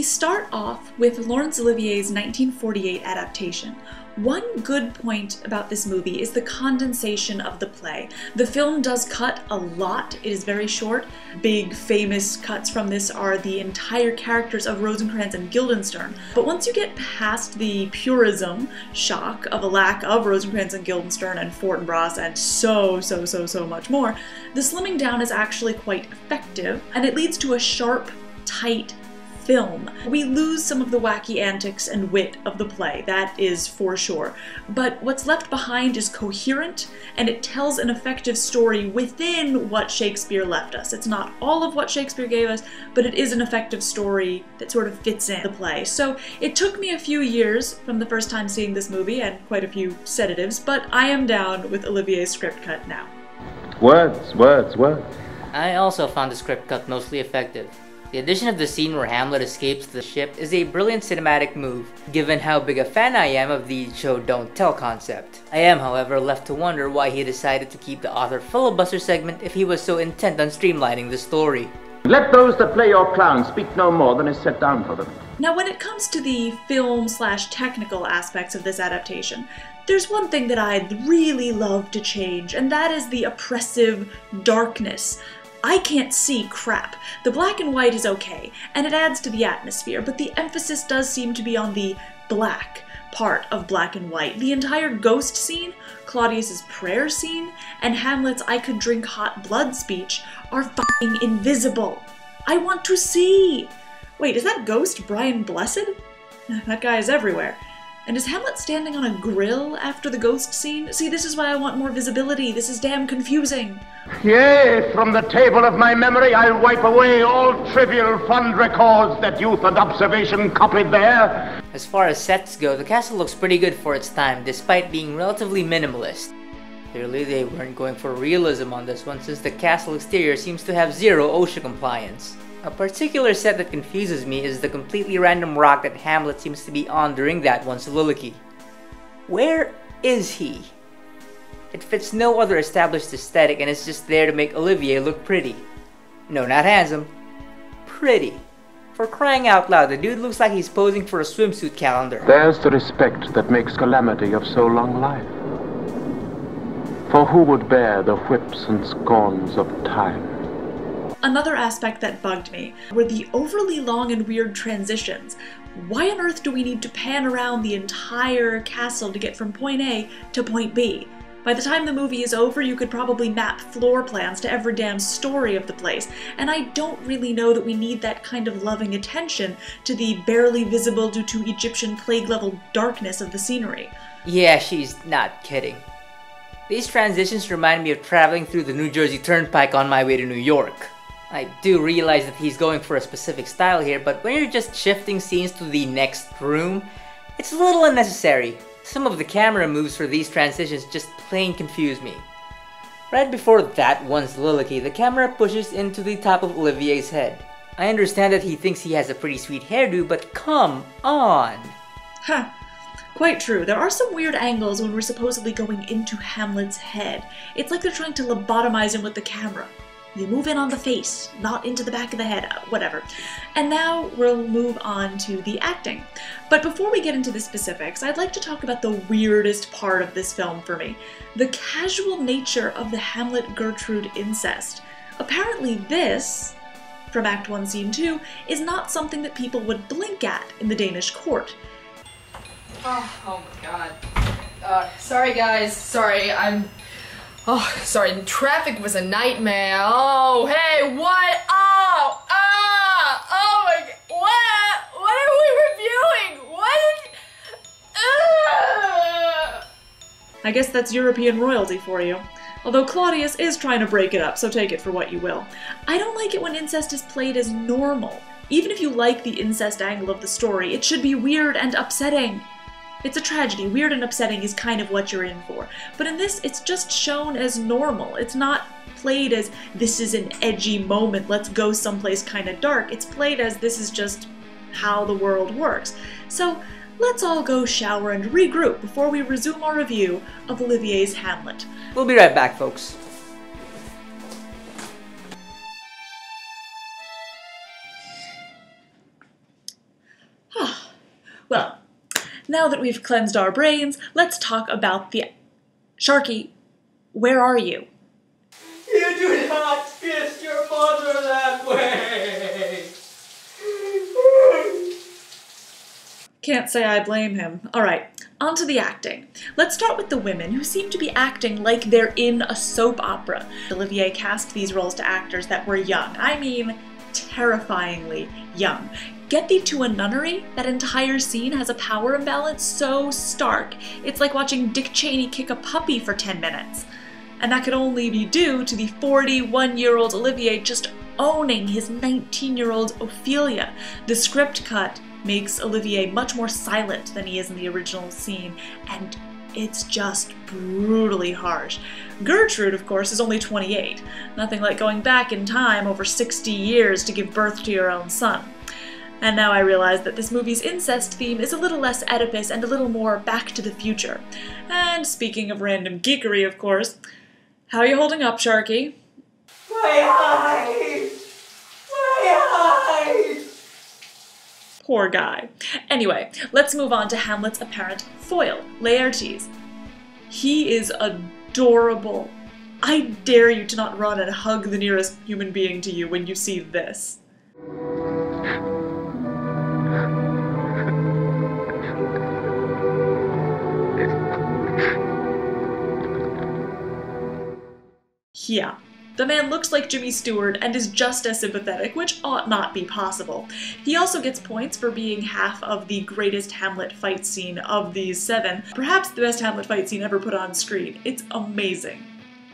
start off with Laurence Olivier's 1948 adaptation. One good point about this movie is the condensation of the play. The film does cut a lot. It is very short. Big famous cuts from this are the entire characters of Rosencrantz and Guildenstern. But once you get past the purism shock of a lack of Rosencrantz and Guildenstern and Fortinbras and so much more, the slimming down is actually quite effective, and it leads to a sharp, tight film. We lose some of the wacky antics and wit of the play, that is for sure. But what's left behind is coherent, and it tells an effective story within what Shakespeare left us. It's not all of what Shakespeare gave us, but it is an effective story that sort of fits in the play. So it took me a few years from the first time seeing this movie, and quite a few sedatives, but I am down with Olivier's script cut now. Words, words, words. I also found the script cut mostly effective. The addition of the scene where Hamlet escapes the ship is a brilliant cinematic move, given how big a fan I am of the show don't tell concept. I am, however, left to wonder why he decided to keep the author filibuster segment if he was so intent on streamlining the story. Let those that play your clowns speak no more than is set down for them. Now, when it comes to the film/technical aspects of this adaptation, there's one thing that I'd really love to change, and that is the oppressive darkness. I can't see crap. The black and white is okay, and it adds to the atmosphere, but the emphasis does seem to be on the black part of black and white. The entire ghost scene, Claudius's prayer scene, and Hamlet's I could drink hot blood speech are f***ing invisible. I want to see! Wait, is that ghost Brian Blessed? That guy is everywhere. And is Hamlet standing on a grill after the ghost scene? See, this is why I want more visibility. This is damn confusing. Yea, from the table of my memory I'll wipe away all trivial fond records that youth and observation copied there. As far as sets go, the castle looks pretty good for its time, despite being relatively minimalist. Clearly they weren't going for realism on this one, since the castle exterior seems to have zero OSHA compliance. A particular set that confuses me is the completely random rock that Hamlet seems to be on during that one soliloquy. Where is he? It fits no other established aesthetic and is just there to make Olivier look pretty. No, not handsome. Pretty. For crying out loud, the dude looks like he's posing for a swimsuit calendar. There's the respect that makes calamity of so long life. For who would bear the whips and scorns of time? Another aspect that bugged me were the overly long and weird transitions. Why on earth do we need to pan around the entire castle to get from point A to point B? By the time the movie is over, you could probably map floor plans to every damn story of the place, and I don't really know that we need that kind of loving attention to the barely visible due to Egyptian plague-level darkness of the scenery. Yeah, she's not kidding. These transitions remind me of traveling through the New Jersey Turnpike on my way to New York. I do realize that he's going for a specific style here, but when you're just shifting scenes to the next room, it's a little unnecessary. Some of the camera moves for these transitions just plain confuse me. Right before that one soliloquy, the camera pushes into the top of Olivier's head. I understand that he thinks he has a pretty sweet hairdo, but come on! Huh. Quite true. There are some weird angles when we're supposedly going into Hamlet's head. It's like they're trying to lobotomize him with the camera. You move in on the face, not into the back of the head, whatever. And now we'll move on to the acting. But before we get into the specifics, I'd like to talk about the weirdest part of this film for me. The casual nature of the Hamlet-Gertrude incest. Apparently this, from Act 1, Scene 2, is not something that people would blink at in the Danish court. Oh my god. Sorry guys, sorry, sorry, traffic was a nightmare. Oh, hey, what? Oh my god, what are we reviewing? I guess that's European royalty for you. Although Claudius is trying to break it up, so take it for what you will. I don't like it when incest is played as normal. Even if you like the incest angle of the story, it should be weird and upsetting. It's a tragedy. Weird and upsetting is kind of what you're in for. But in this, it's just shown as normal. It's not played as, this is an edgy moment, let's go someplace kind of dark. It's played as, this is just how the world works. So let's all go shower and regroup before we resume our review of Olivier's Hamlet. We'll be right back, folks. now that we've cleansed our brains, let's talk about the... Sharky, where are you? You do not kiss your mother that way! Can't say I blame him. Alright, on to the acting. Let's start with the women, who seem to be acting like they're in a soap opera. Olivier cast these roles to actors that were young. I mean, terrifyingly young. Get thee to a nunnery? That entire scene has a power imbalance so stark. It's like watching Dick Cheney kick a puppy for 10 minutes. And that could only be due to the 41-year-old Olivier just owning his 19-year-old Ophelia. The script cut makes Olivier much more silent than he is in the original scene, and it's just brutally harsh. Gertrude, of course, is only 28. Nothing like going back in time over 60 years to give birth to your own son. And now I realize that this movie's incest theme is a little less Oedipus and a little more Back to the Future. And speaking of random geekery, of course, how are you holding up, Sharky? My eyes! My eyes! Poor guy. Anyway, let's move on to Hamlet's apparent foil, Laertes. He is adorable. I dare you to not run and hug the nearest human being to you when you see this. Yeah. The man looks like Jimmy Stewart and is just as sympathetic, which ought not be possible. He also gets points for being half of the greatest Hamlet fight scene of these 7, perhaps the best Hamlet fight scene ever put on screen. It's amazing.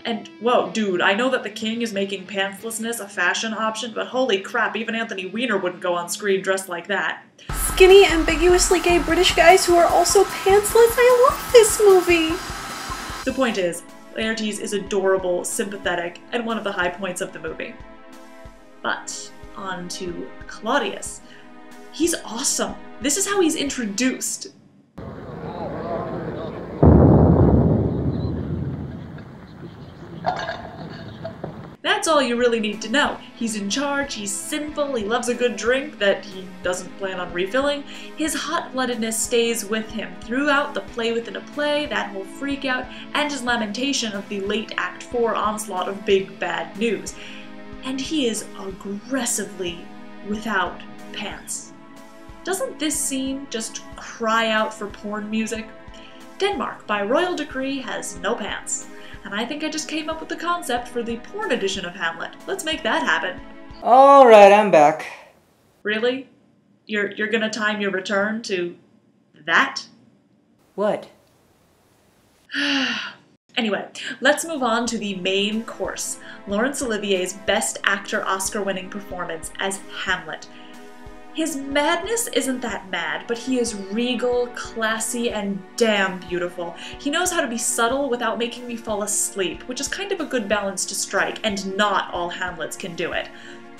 And whoa, dude, I know that the king is making pantslessness a fashion option, but holy crap, even Anthony Weiner wouldn't go on screen dressed like that. Skinny, ambiguously gay British guys who are also pantsless. I love this movie! The point is, Laertes is adorable, sympathetic, and one of the high points of the movie. But on to Claudius. He's awesome. This is how he's introduced. That's all you really need to know. He's in charge, he's sinful, he loves a good drink that he doesn't plan on refilling. His hot-bloodedness stays with him throughout the play within a play, that whole freakout, and his lamentation of the late Act 4 onslaught of big bad news. And he is aggressively without pants. Doesn't this scene just cry out for porn music? Denmark, by royal decree, has no pants. And I think I just came up with the concept for the porn edition of Hamlet. Let's make that happen. Alright, I'm back. Really? You're gonna time your return to that? What? Anyway, let's move on to the main course. Laurence Olivier's Best Actor Oscar-winning performance as Hamlet. His madness isn't that mad, but he is regal, classy, and damn beautiful. He knows how to be subtle without making me fall asleep, which is kind of a good balance to strike, and not all Hamlets can do it.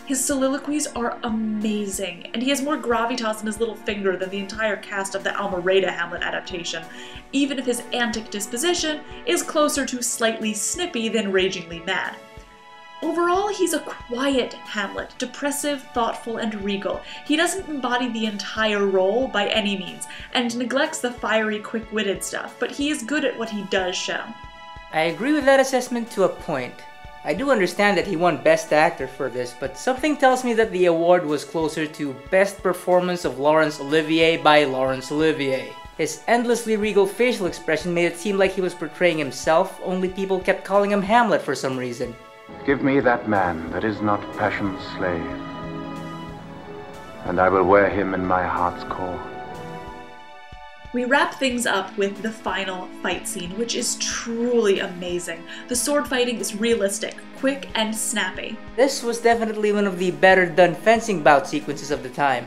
His soliloquies are amazing, and he has more gravitas in his little finger than the entire cast of the Almereyda Hamlet adaptation, even if his antic disposition is closer to slightly snippy than ragingly mad. Overall, he's a quiet Hamlet, depressive, thoughtful, and regal. He doesn't embody the entire role by any means, and neglects the fiery, quick-witted stuff, but he is good at what he does show. I agree with that assessment to a point. I do understand that he won Best Actor for this, but something tells me that the award was closer to Best Performance of Laurence Olivier by Laurence Olivier. His endlessly regal facial expression made it seem like he was portraying himself, only people kept calling him Hamlet for some reason. Give me that man that is not passion's slave, and I will wear him in my heart's core. We wrap things up with the final fight scene, which is truly amazing. The sword fighting is realistic, quick, and snappy. This was definitely one of the better done fencing bout sequences of the time.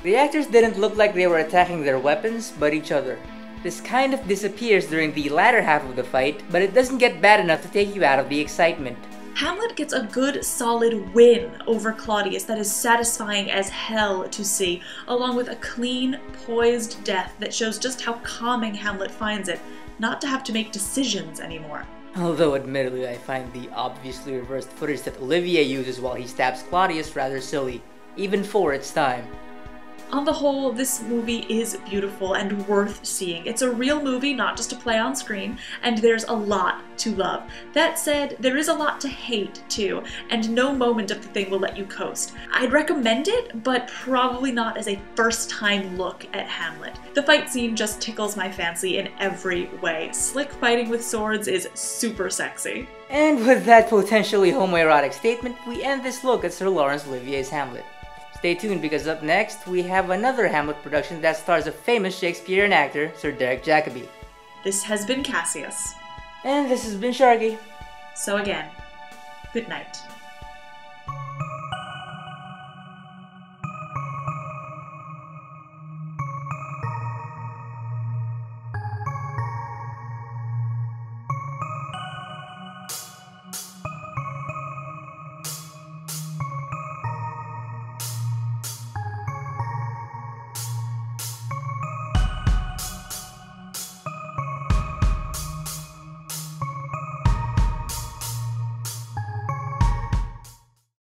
The actors didn't look like they were attacking their weapons, but each other. This kind of disappears during the latter half of the fight, but it doesn't get bad enough to take you out of the excitement. Hamlet gets a good, solid win over Claudius that is satisfying as hell to see, along with a clean, poised death that shows just how calming Hamlet finds it, not to have to make decisions anymore. Although admittedly I find the obviously reversed footage that Olivier uses while he stabs Claudius rather silly, even for its time. On the whole, this movie is beautiful and worth seeing. It's a real movie, not just a play on screen, and there's a lot to love. That said, there is a lot to hate too, and no moment of the thing will let you coast. I'd recommend it, but probably not as a first-time look at Hamlet. The fight scene just tickles my fancy in every way. Slick fighting with swords is super sexy. And with that potentially homoerotic statement, we end this look at Sir Laurence Olivier's Hamlet. Stay tuned because up next, we have another Hamlet production that stars a famous Shakespearean actor, Sir Derek Jacobi. This has been Cassius. And this has been Sharky. So again, good night.